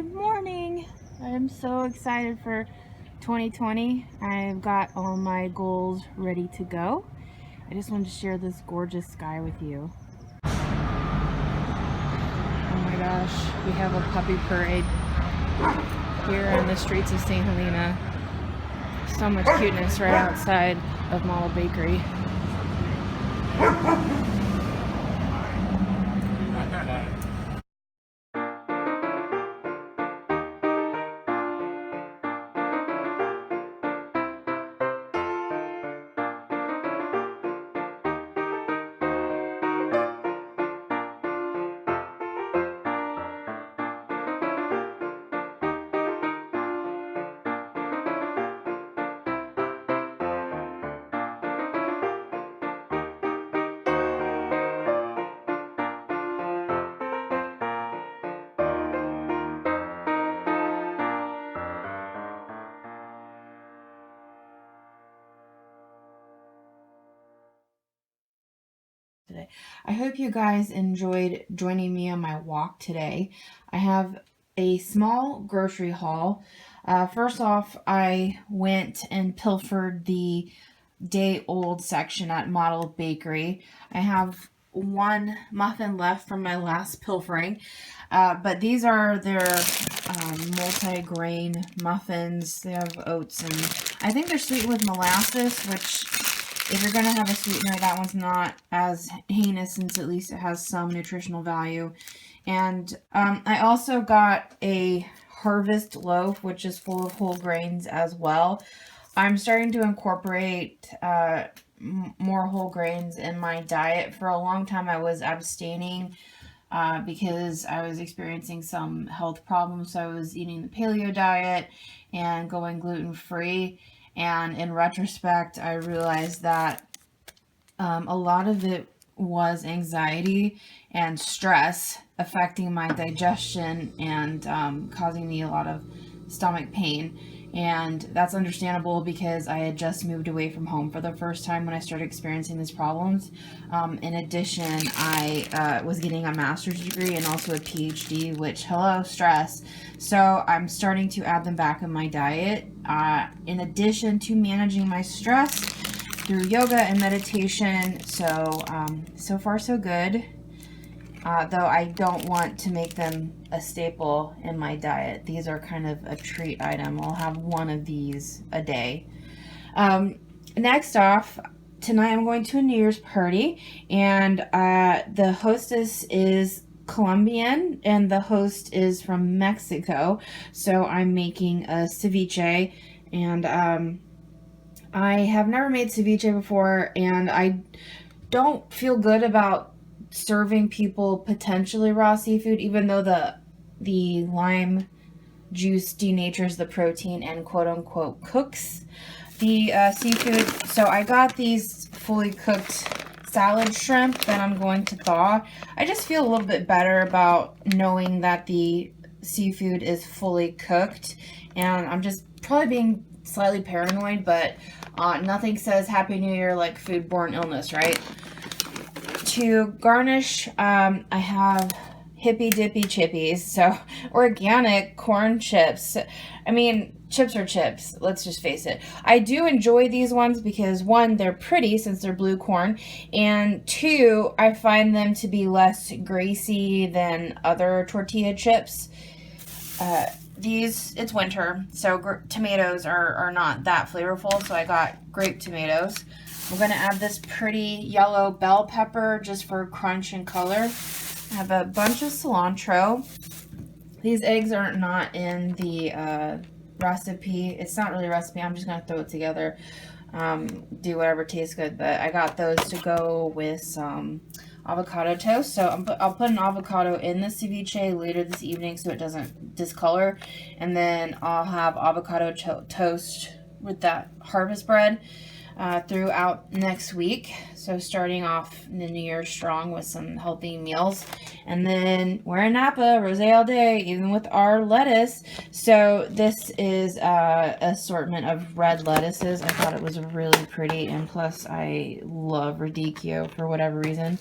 Good morning. I'm so excited for 2020. I've got all my goals ready to go. I just wanted to share this gorgeous sky with you. Oh my gosh, we have a puppy parade here in the streets of St. Helena. So much cuteness right outside of Model Bakery. Today. I hope you guys enjoyed joining me on my walk today. I have a small grocery haul. First off, I went and pilfered the day-old section at Model Bakery. I have one muffin left from my last pilfering, but these are their multi-grain muffins. They have oats, and I think they're sweetened with molasses, which if you're going to have a sweetener, that one's not as heinous since at least it has some nutritional value. And I also got a harvest loaf, which is full of whole grains as well. I'm starting to incorporate more whole grains in my diet. For a long time, I was abstaining because I was experiencing some health problems. So I was eating the paleo diet and going gluten-free. And in retrospect, I realized that a lot of it was anxiety and stress affecting my digestion and causing me a lot of stomach pain. And that's understandable because I had just moved away from home for the first time when I started experiencing these problems. In addition, I was getting a master's degree and also a PhD, which, hello, stress. So I'm starting to add them back in my diet. In addition to managing my stress through yoga and meditation. So, so far so good. Though I don't want to make them a staple in my diet. These are kind of a treat item. I'll have one of these a day. Next off, tonight I'm going to a New Year's party, and the hostess is Colombian, and the host is from Mexico. So I'm making a ceviche, and I have never made ceviche before, and I don't feel good about serving people potentially raw seafood, even though the lime juice denatures the protein and quote-unquote cooks the seafood. So I got these fully cooked salad shrimp that I'm going to thaw. I just feel a little bit better about knowing that the seafood is fully cooked, and I'm just probably being slightly paranoid, but nothing says Happy New Year like foodborne illness, right? To garnish, I have Hippy Dippy Chippies, so organic corn chips. I mean, chips are chips, let's just face it. I do enjoy these ones because, one, they're pretty since they're blue corn, and two, I find them to be less greasy than other tortilla chips. It's winter, so tomatoes are not that flavorful, so I got grape tomatoes. I'm going to add this pretty yellow bell pepper just for crunch and color. I have a bunch of cilantro. These eggs are not in the recipe. It's not really a recipe. I'm just going to throw it together. Do whatever tastes good. But I got those to go with some avocado toast. So I'll put an avocado in the ceviche later this evening so it doesn't discolor. And then I'll have avocado toast with that harvest bread throughout next week. So starting off the New Year strong with some healthy meals. And then we're in Napa, rosé all day, even with our lettuce. So this is assortment of red lettuces. I thought it was really pretty, and plus I love radicchio for whatever reason.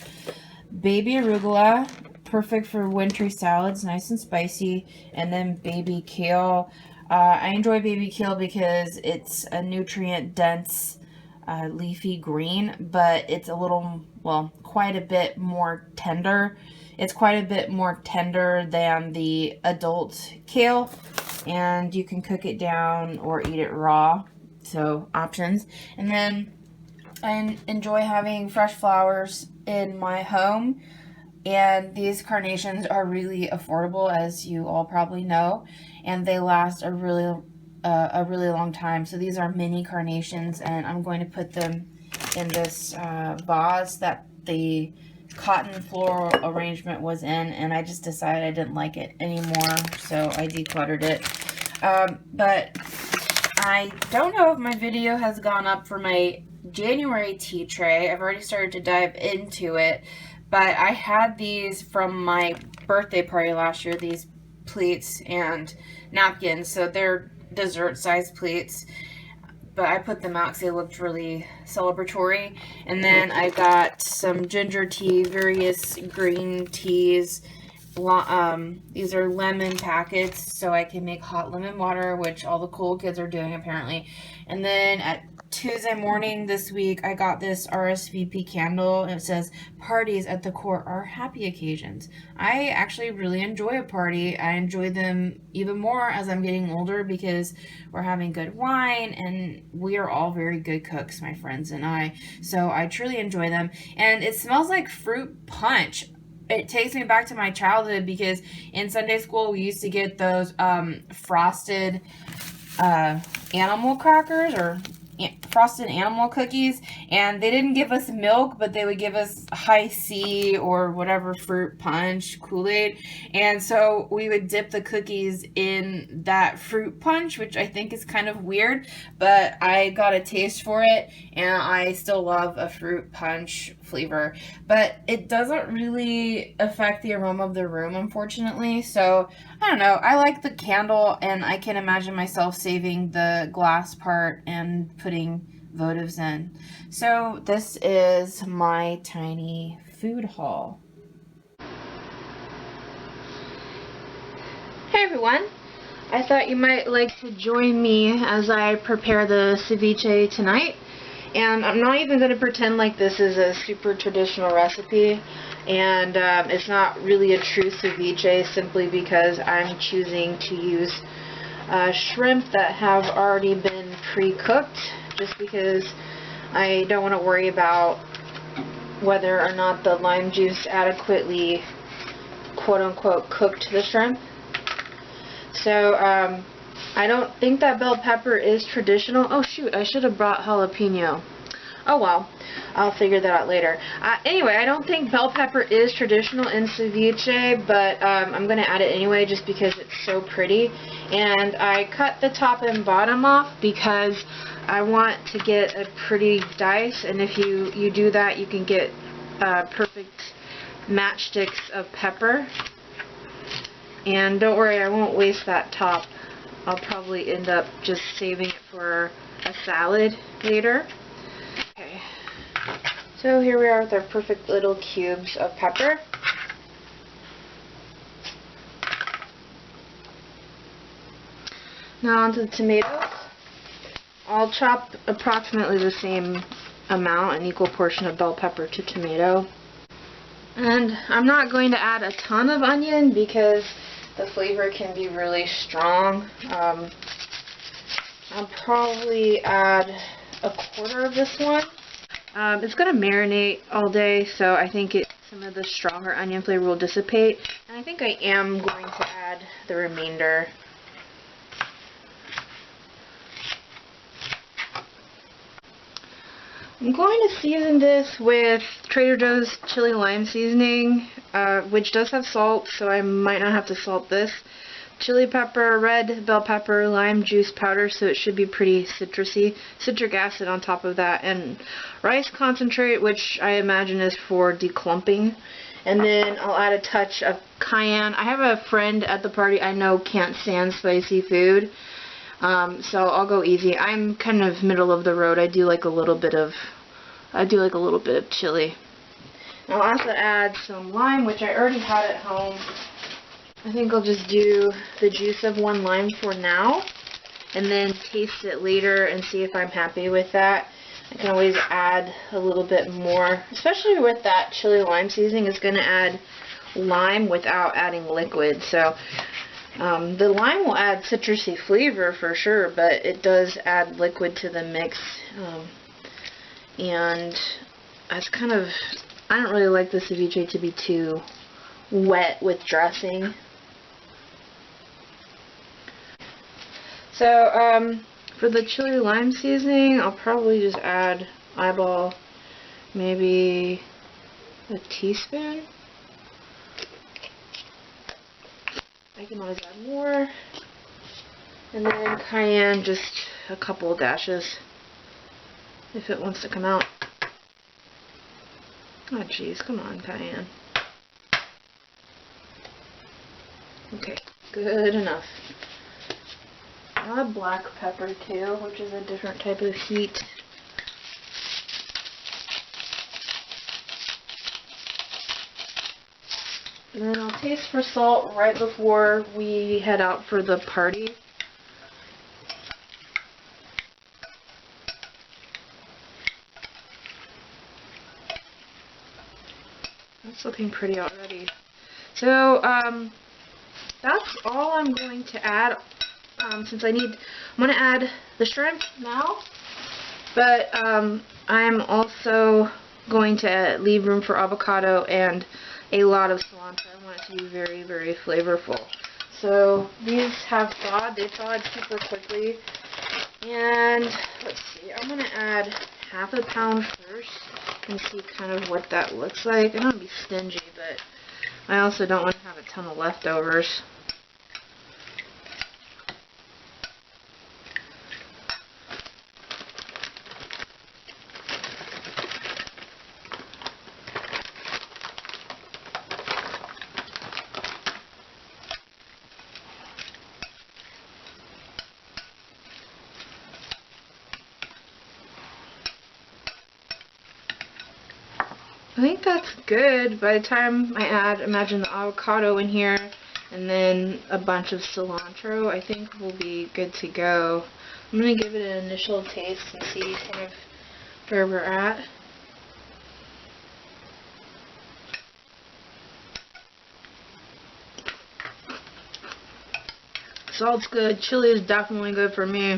Baby arugula, perfect for wintry salads, nice and spicy. And then baby kale. I enjoy baby kale because it's a nutrient-dense leafy green, but it's a little, well, quite a bit more tender. It's quite a bit more tender than the adult kale, and you can cook it down or eat it raw, so options. And then I enjoy having fresh flowers in my home, and these carnations are really affordable, as you all probably know, and they last a really long time. So these are mini carnations, and I'm going to put them in this vase that the cotton floral arrangement was in, and I just decided I didn't like it anymore, so I decluttered it. But I don't know if my video has gone up for my January tea tray. I've already started to dive into it, but I had these from my birthday party last year, these plates and napkins, so they're dessert sized plates, but I put them out because they looked really celebratory. And then I got some ginger tea, various green teas. These are lemon packets, so I can make hot lemon water, which all the cool kids are doing apparently. And then at Tuesday morning this week, I got this RSVP candle, and it says, "Parties at the core are happy occasions." I actually really enjoy a party. I enjoy them even more as I'm getting older because we're having good wine, and we are all very good cooks, my friends and I. So I truly enjoy them. And it smells like fruit punch. It takes me back to my childhood because in Sunday school, we used to get those frosted animal crackers, or frosted animal cookies, and they didn't give us milk, but they would give us high C or whatever fruit punch, Kool-Aid, and so we would dip the cookies in that fruit punch, which I think is kind of weird, but I got a taste for it, and I still love a fruit punch flavor, but it doesn't really affect the aroma of the room, unfortunately. So I don't know, I like the candle, and I can imagine myself saving the glass part and putting votives in. So this is my tiny food haul. Hey everyone, I thought you might like to join me as I prepare the ceviche tonight. And I'm not even going to pretend like this is a super traditional recipe, and it's not really a true ceviche simply because I'm choosing to use shrimp that have already been pre-cooked, just because I don't want to worry about whether or not the lime juice adequately quote-unquote cooked the shrimp. So I don't think that bell pepper is traditional. Oh shoot, I should have brought jalapeno. Oh well, I'll figure that out later. Anyway, I don't think bell pepper is traditional in ceviche, but I'm going to add it anyway just because it's so pretty. And I cut the top and bottom off because I want to get a pretty dice, and if you do that, you can get perfect matchsticks of pepper. And don't worry, I won't waste that top. I'll probably end up just saving it for a salad later. Okay, so here we are with our perfect little cubes of pepper. Now onto the tomatoes. I'll chop approximately the same amount, an equal portion of bell pepper to tomato. And I'm not going to add a ton of onion because the flavor can be really strong. I'll probably add a quarter of this one. It's going to marinate all day, so I think some of the stronger onion flavor will dissipate. And I think I am going to add the remainder. I'm going to season this with Trader Joe's chili lime seasoning, which does have salt, so I might not have to salt this. Chili pepper, red bell pepper, lime juice powder, so it should be pretty citrusy. Citric acid on top of that, and rice concentrate, which I imagine is for declumping. And then I'll add a touch of cayenne. I have a friend at the party I know can't stand spicy food. So I'll go easy. I'm kind of middle of the road. I do like a little bit of chili. I'll also add some lime, which I already had at home. I think I'll just do the juice of 1 lime for now, and then taste it later and see if I'm happy with that. I can always add a little bit more, especially with that chili lime seasoning. It's going to add lime without adding liquid. So the lime will add citrusy flavor for sure, but it does add liquid to the mix. And that's kind of, I don't really like the ceviche to be too wet with dressing. So for the chili lime seasoning, I'll probably just eyeball maybe a teaspoon. I can always add more. And then cayenne, just a couple dashes if it wants to come out. Oh jeez, come on, cayenne. Okay, good enough. I'll add black pepper too, which is a different type of heat. And then I'll taste for salt right before we head out for the party. That's looking pretty already. So that's all I'm going to add. Since I'm going to add the shrimp now, but I'm also going to leave room for avocado and a lot of cilantro. I want it to be very, very flavorful. So these have thawed. They thawed super quickly. And let's see, I'm going to add half a pound first and see kind of what that looks like. I don't want to be stingy, but I also don't want to have a ton of leftovers. I think that's good. By the time I add, imagine the avocado in here, and then a bunch of cilantro, I think we'll be good to go. I'm going to give it an initial taste and see kind of where we're at. Salt's good. Chili is definitely good for me. I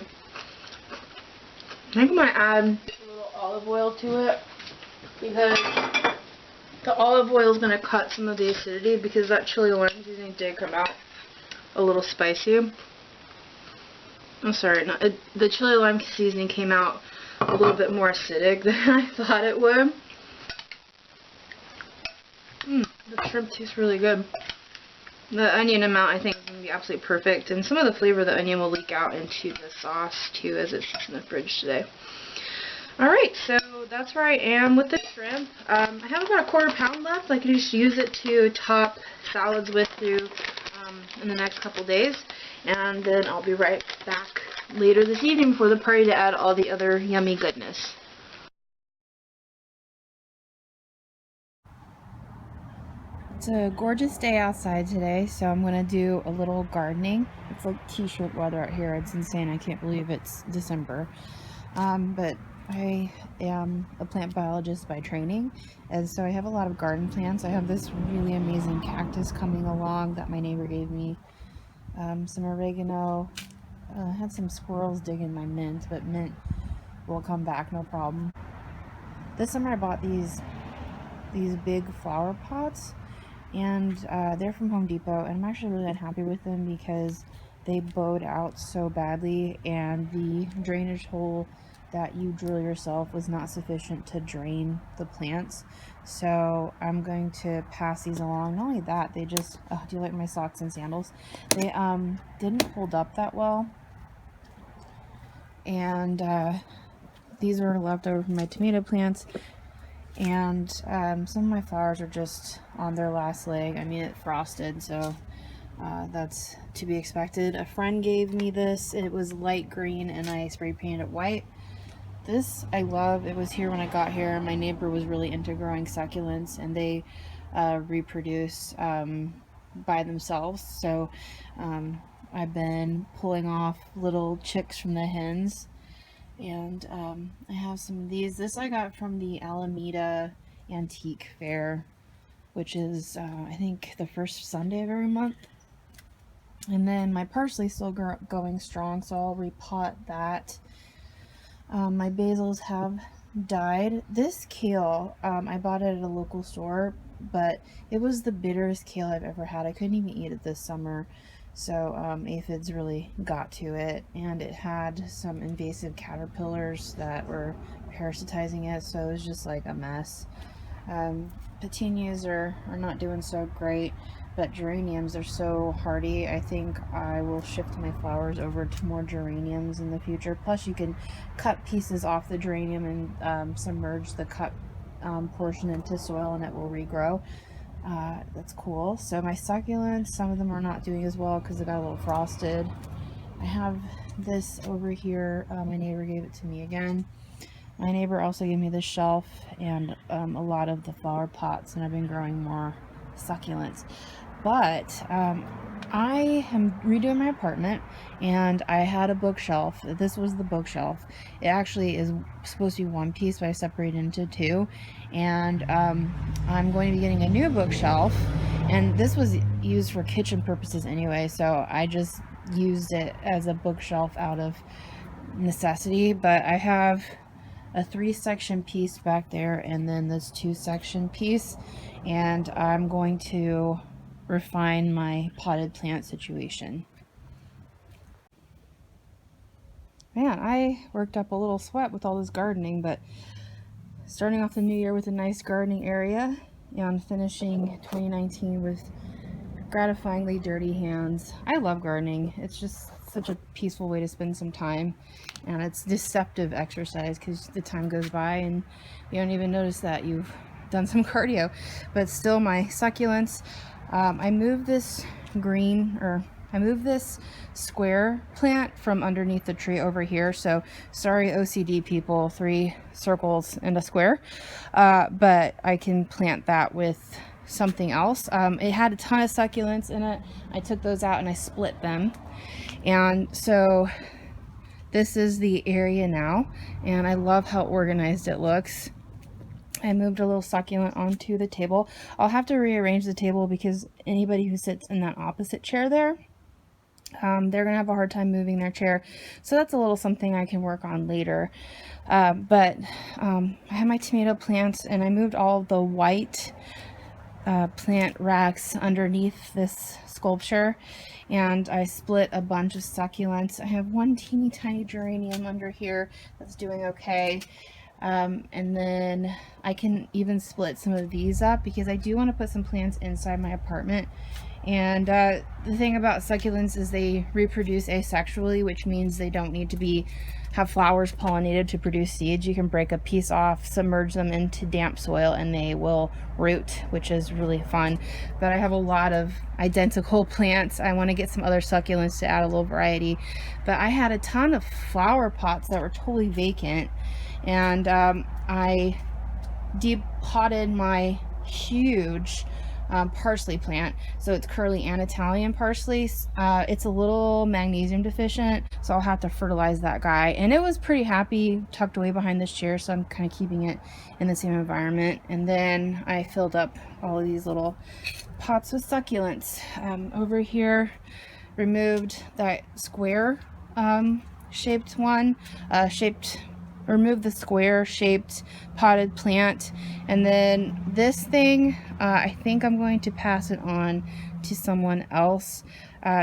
think I'm going to add a little olive oil to it, because the olive oil is going to cut some of the acidity, because that chili lime seasoning did come out a little spicy. I'm sorry, the chili lime seasoning came out a little bit more acidic than I thought it would. The shrimp tastes really good. The onion amount, I think, is going to be absolutely perfect, and some of the flavor of the onion will leak out into the sauce too as it sits in the fridge today. Alright, so that's where I am with the shrimp. I have about a quarter pound left. I can just use it to top salads with in the next couple days. And then I'll be right back later this evening before the party to add all the other yummy goodness. It's a gorgeous day outside today, so I'm going to do a little gardening. It's like t-shirt weather out here. It's insane. I can't believe it's December. But I am a plant biologist by training, and so I have a lot of garden plants. I have this really amazing cactus coming along that my neighbor gave me, some oregano. I had some squirrels digging my mint, but mint will come back, no problem. This summer I bought these big flower pots, and they're from Home Depot, and I'm actually really unhappy with them because they bowed out so badly, and the drainage hole that you drill yourself was not sufficient to drain the plants. So I'm going to pass these along. Not only that, they just, do you like my socks and sandals? They didn't hold up that well, and these are left over from my tomato plants, and some of my flowers are just on their last leg. I mean, it frosted, so that's to be expected. A friend gave me this. It was light green, and I spray painted it white. This I love. It was here when I got here. My neighbor was really into growing succulents, and they reproduce by themselves. So I've been pulling off little chicks from the hens, and I have some of these. This I got from the Alameda Antique Fair, which is I think the first Sunday of every month. And then my parsley's still going strong, so I'll repot that. My basils have died. This kale, I bought it at a local store, but it was the bitterest kale I've ever had. I couldn't even eat it this summer, so aphids really got to it, and it had some invasive caterpillars that were parasitizing it, so it was just like a mess. Petunias are not doing so great, but geraniums are so hardy. I think I will shift my flowers over to more geraniums in the future. Plus you can cut pieces off the geranium and submerge the cut portion into soil and it will regrow. That's cool. So my succulents, some of them are not doing as well because they got a little frosted. I have this over here. My neighbor gave it to me again. My neighbor also gave me this shelf and a lot of the flower pots, and I've been growing more succulents. But I am redoing my apartment, and I had a bookshelf. This was the bookshelf. It actually is supposed to be one piece, but I separated into two. And I'm going to be getting a new bookshelf, and this was used for kitchen purposes anyway, so I just used it as a bookshelf out of necessity. But I have a 3-section piece back there, and then this 2-section piece, and I'm going to refine my potted plant situation. Man, I worked up a little sweat with all this gardening, but starting off the new year with a nice gardening area and finishing 2019 with gratifyingly dirty hands. I love gardening. It's just such a peaceful way to spend some time, and it's deceptive exercise because the time goes by and you don't even notice that you've done some cardio. But still, my succulents, I moved this square plant from underneath the tree over here, so sorry OCD people, 3 circles and a square, but I can plant that with something else. It had a ton of succulents in it. I took those out and I split them, and so this is the area now, and I love how organized it looks. I moved a little succulent onto the table. I'll have to rearrange the table because anybody who sits in that opposite chair there, they're gonna have a hard time moving their chair, so that's a little something I can work on later. But I have my tomato plants, and I moved all the white plant racks underneath this sculpture, and I split a bunch of succulents. I have one teeny tiny geranium under here that's doing okay, and then I can even split some of these up because I do want to put some plants inside my apartment. And the thing about succulents is they reproduce asexually, which means they don't need to have flowers pollinated to produce seeds. You can break a piece off, submerge them into damp soil, and they will root, which is really fun. But I have a lot of identical plants. I want to get some other succulents to add a little variety. But I had a ton of flower pots that were totally vacant, and I deep potted my huge parsley plant. So it's curly and Italian parsley. It's a little magnesium deficient, so I'll have to fertilize that guy. And it was pretty happy tucked away behind this chair, so I'm kind of keeping it in the same environment. And then I filled up all of these little pots with succulents. Over here, removed that square shaped one, remove the square shaped potted plant, and then this thing, I think I'm going to pass it on to someone else,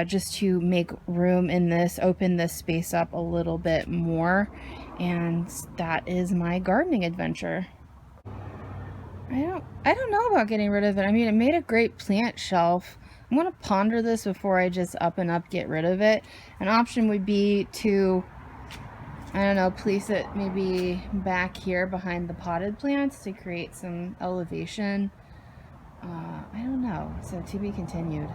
just to make room in this, open this space up a little bit more. And that is my gardening adventure. I don't know about getting rid of it. I mean, it made a great plant shelf. I'm going to ponder this before I just up get rid of it. An option would be to, I don't know, place it maybe back here behind the potted plants to create some elevation. I don't know, so to be continued.